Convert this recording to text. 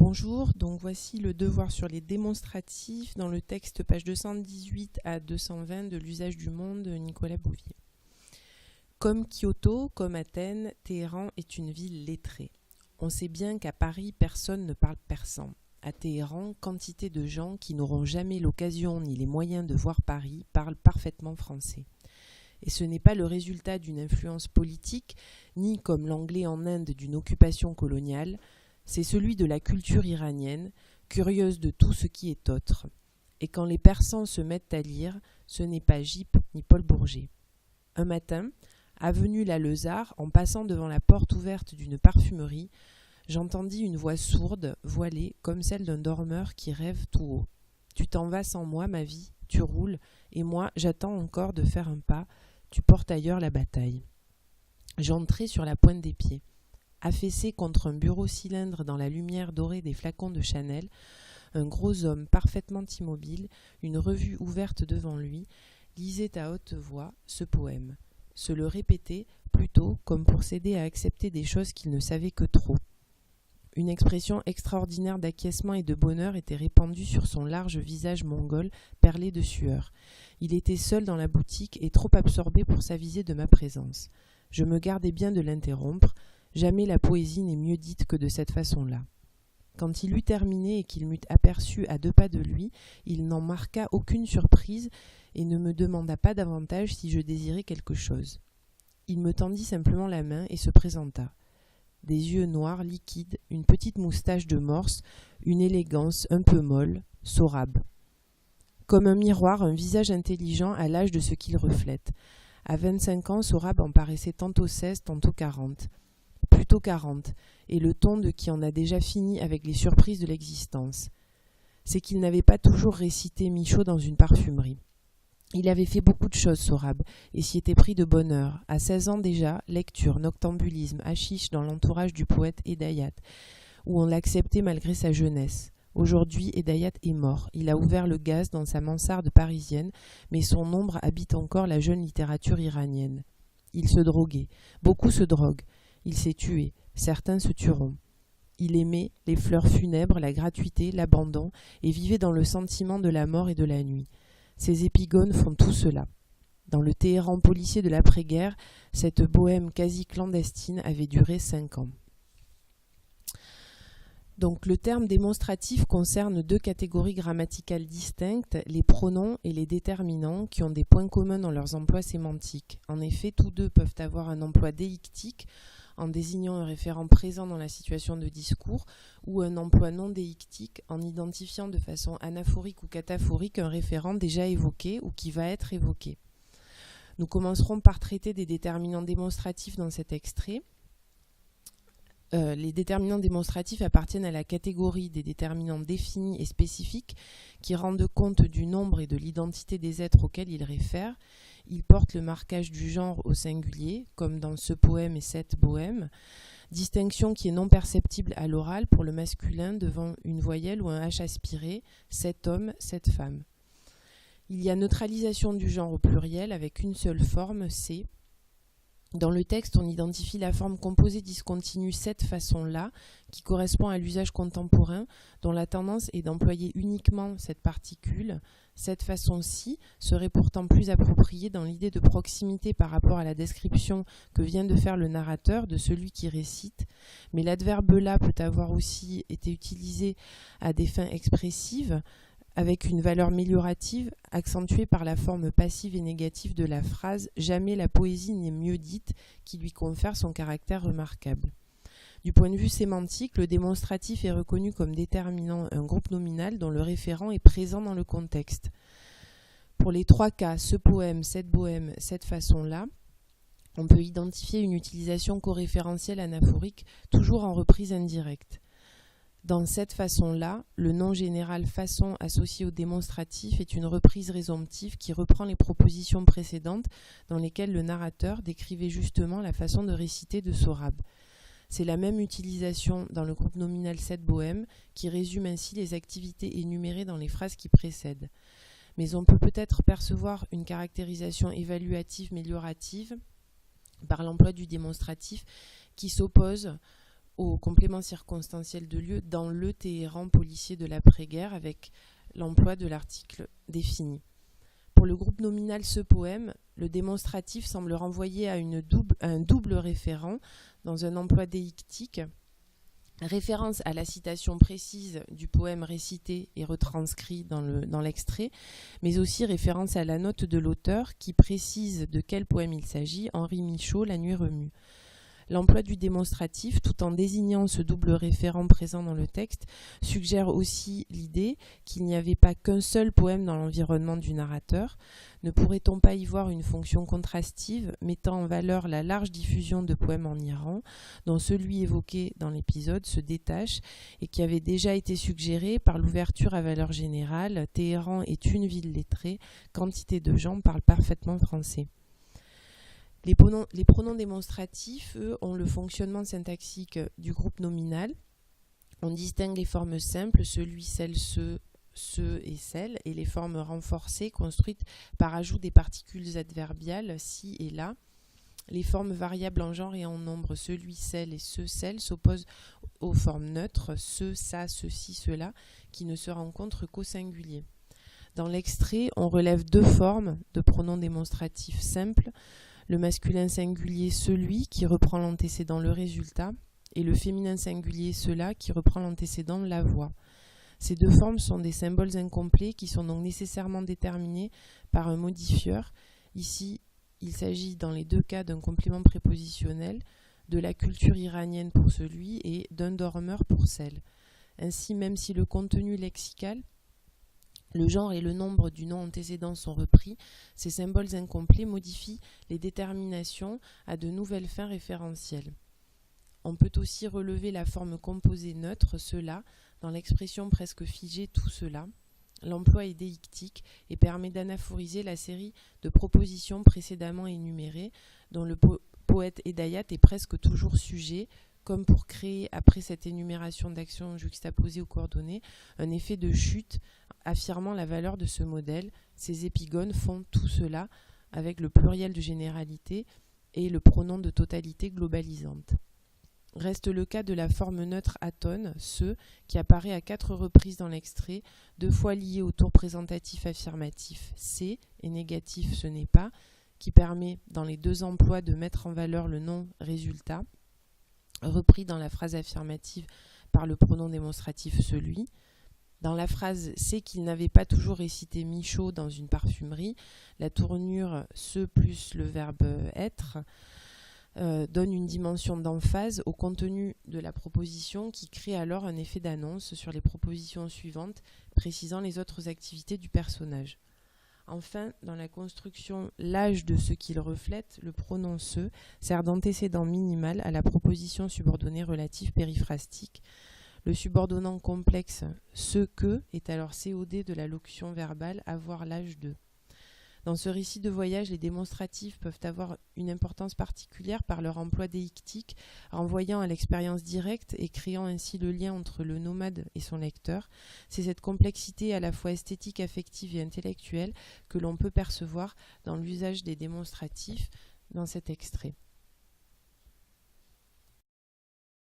Bonjour, donc voici le devoir sur les démonstratifs dans le texte page 218 à 220 de l'usage du monde de Nicolas Bouvier. Comme Kyoto, comme Athènes, Téhéran est une ville lettrée. On sait bien qu'à Paris, personne ne parle persan. À Téhéran, quantité de gens qui n'auront jamais l'occasion ni les moyens de voir Paris parlent parfaitement français. Et ce n'est pas le résultat d'une influence politique, ni comme l'anglais en Inde d'une occupation coloniale, c'est celui de la culture iranienne, curieuse de tout ce qui est autre. Et quand les Persans se mettent à lire, ce n'est pas Gype ni Paul Bourget. Un matin, avenue Lalezard, en passant devant la porte ouverte d'une parfumerie, j'entendis une voix sourde, voilée, comme celle d'un dormeur qui rêve tout haut. « Tu t'en vas sans moi, ma vie, tu roules, et moi, j'attends encore de faire un pas, tu portes ailleurs la bataille. » J'entrai sur la pointe des pieds. Affaissé contre un bureau cylindre dans la lumière dorée des flacons de Chanel, un gros homme parfaitement immobile, une revue ouverte devant lui, lisait à haute voix ce poème. Se le répétait, plutôt comme pour s'aider à accepter des choses qu'il ne savait que trop. Une expression extraordinaire d'acquiescement et de bonheur était répandue sur son large visage mongol, perlé de sueur. Il était seul dans la boutique et trop absorbé pour s'aviser de ma présence. Je me gardais bien de l'interrompre. Jamais la poésie n'est mieux dite que de cette façon-là. Quand il eut terminé et qu'il m'eut aperçu à 2 pas de lui, il n'en marqua aucune surprise et ne me demanda pas davantage si je désirais quelque chose. Il me tendit simplement la main et se présenta. Des yeux noirs, liquides, une petite moustache de morse, une élégance un peu molle, Sorabe. Comme un miroir, un visage intelligent à l'âge de ce qu'il reflète. À 25 ans, Sorabe en paraissait tantôt 16, tantôt 40. Plutôt 40, et le ton de qui en a déjà fini avec les surprises de l'existence. C'est qu'il n'avait pas toujours récité Michaud dans une parfumerie. Il avait fait beaucoup de choses, Sorabe, et s'y était pris de bonne heure. À 16 ans déjà, lecture, noctambulisme, hashish dans l'entourage du poète Hedayat, où on l'acceptait malgré sa jeunesse. Aujourd'hui, Hedayat est mort. Il a ouvert le gaz dans sa mansarde parisienne, mais son ombre habite encore la jeune littérature iranienne. Il se droguait. Beaucoup se droguent. Il s'est tué, certains se tueront. Il aimait les fleurs funèbres, la gratuité, l'abandon, et vivait dans le sentiment de la mort et de la nuit. Ces épigones font tout cela. Dans le Téhéran policier de l'après-guerre, cette bohème quasi clandestine avait duré 5 ans. Donc le terme démonstratif concerne 2 catégories grammaticales distinctes, les pronoms et les déterminants, qui ont des points communs dans leurs emplois sémantiques. En effet, tous deux peuvent avoir un emploi déictique, en désignant un référent présent dans la situation de discours, ou un emploi non déictique, en identifiant de façon anaphorique ou cataphorique un référent déjà évoqué ou qui va être évoqué. Nous commencerons par traiter des déterminants démonstratifs dans cet extrait. Les déterminants démonstratifs appartiennent à la catégorie des déterminants définis et spécifiques qui rendent compte du nombre et de l'identité des êtres auxquels ils réfèrent. Ils portent le marquage du genre au singulier, comme dans ce poème et cette bohème, distinction qui est non perceptible à l'oral pour le masculin devant une voyelle ou un H aspiré, cet homme, cette femme. Il y a neutralisation du genre au pluriel avec une seule forme, c'est. Dans le texte, on identifie la forme composée discontinue cette façon-là, qui correspond à l'usage contemporain, dont la tendance est d'employer uniquement cette particule. Cette façon-ci serait pourtant plus appropriée dans l'idée de proximité par rapport à la description que vient de faire le narrateur de celui qui récite, mais l'adverbe là peut avoir aussi été utilisé à des fins expressives, avec une valeur méliorative accentuée par la forme passive et négative de la phrase « Jamais la poésie n'est mieux dite » qui lui confère son caractère remarquable. Du point de vue sémantique, le démonstratif est reconnu comme déterminant un groupe nominal dont le référent est présent dans le contexte. Pour les 3 cas, ce poème, cette bohème, cette façon-là, on peut identifier une utilisation coréférentielle anaphorique toujours en reprise indirecte. Dans cette façon-là, le nom général façon associé au démonstratif est une reprise résomptive qui reprend les propositions précédentes dans lesquelles le narrateur décrivait justement la façon de réciter de Sorabe. C'est la même utilisation dans le groupe nominal cette bohème qui résume ainsi les activités énumérées dans les phrases qui précèdent. Mais on peut peut-être percevoir une caractérisation évaluative méliorative par l'emploi du démonstratif qui s'oppose au complément circonstanciel de lieu dans le Téhéran policier de l'après-guerre avec l'emploi de l'article défini. Pour le groupe nominal ce poème, le démonstratif semble renvoyer à un double référent dans un emploi déictique, référence à la citation précise du poème récité et retranscrit dans l'extrait, mais aussi référence à la note de l'auteur qui précise de quel poème il s'agit, Henri Michaud, La nuit remue. L'emploi du démonstratif, tout en désignant ce double référent présent dans le texte, suggère aussi l'idée qu'il n'y avait pas qu'un seul poème dans l'environnement du narrateur. Ne pourrait-on pas y voir une fonction contrastive, mettant en valeur la large diffusion de poèmes en Iran, dont celui évoqué dans l'épisode se détache et qui avait déjà été suggéré par l'ouverture à valeur générale « Téhéran est une ville lettrée, quantité de gens parlent parfaitement français ». Les pronoms démonstratifs, eux, ont le fonctionnement syntaxique du groupe nominal. On distingue les formes simples, celui, celle, ce et celle, et les formes renforcées construites par ajout des particules adverbiales si et là. Les formes variables en genre et en nombre, celui, celle et ce, celle, s'opposent aux formes neutres, ce, ça, ceci, cela, qui ne se rencontrent qu'au singulier. Dans l'extrait, on relève deux formes de pronoms démonstratifs simples, le masculin singulier celui qui reprend l'antécédent le résultat et le féminin singulier cela qui reprend l'antécédent la voix. Ces deux formes sont des symboles incomplets qui sont donc nécessairement déterminés par un modifieur. Ici, il s'agit dans les deux cas d'un complément prépositionnel, de la culture iranienne pour celui et d'un dormeur pour celle. Ainsi, même si le contenu lexical, le genre et le nombre du nom antécédent sont repris, ces symboles incomplets modifient les déterminations à de nouvelles fins référentielles. On peut aussi relever la forme composée neutre, cela, dans l'expression presque figée tout cela. L'emploi est déictique et permet d'anaphoriser la série de propositions précédemment énumérées, dont le poète Hédayat est presque toujours sujet, comme pour créer, après cette énumération d'actions juxtaposées aux coordonnées, un effet de chute affirmant la valeur de ce modèle. Ces épigones font tout cela avec le pluriel de généralité et le pronom de totalité globalisante. Reste le cas de la forme neutre atone, ce, qui apparaît à 4 reprises dans l'extrait, 2 fois lié au tour présentatif affirmatif c'est et négatif ce n'est pas, qui permet dans les deux emplois de mettre en valeur le nom résultat, repris dans la phrase affirmative par le pronom démonstratif celui. Dans la phrase « c'est qu'il n'avait pas toujours récité Michaud dans une parfumerie », la tournure « ce » plus le verbe « être » donne une dimension d'emphase au contenu de la proposition qui crée alors un effet d'annonce sur les propositions suivantes, précisant les autres activités du personnage. Enfin, dans la construction « l'âge de ce qu'il reflète », le pronom « ce » sert d'antécédent minimal à la proposition subordonnée relative périphrastique. Le subordonnant complexe « ce que » est alors COD de la locution verbale « avoir l'âge de ». Dans ce récit de voyage, les démonstratifs peuvent avoir une importance particulière par leur emploi déictique, renvoyant à l'expérience directe et créant ainsi le lien entre le nomade et son lecteur. C'est cette complexité à la fois esthétique, affective et intellectuelle que l'on peut percevoir dans l'usage des démonstratifs dans cet extrait.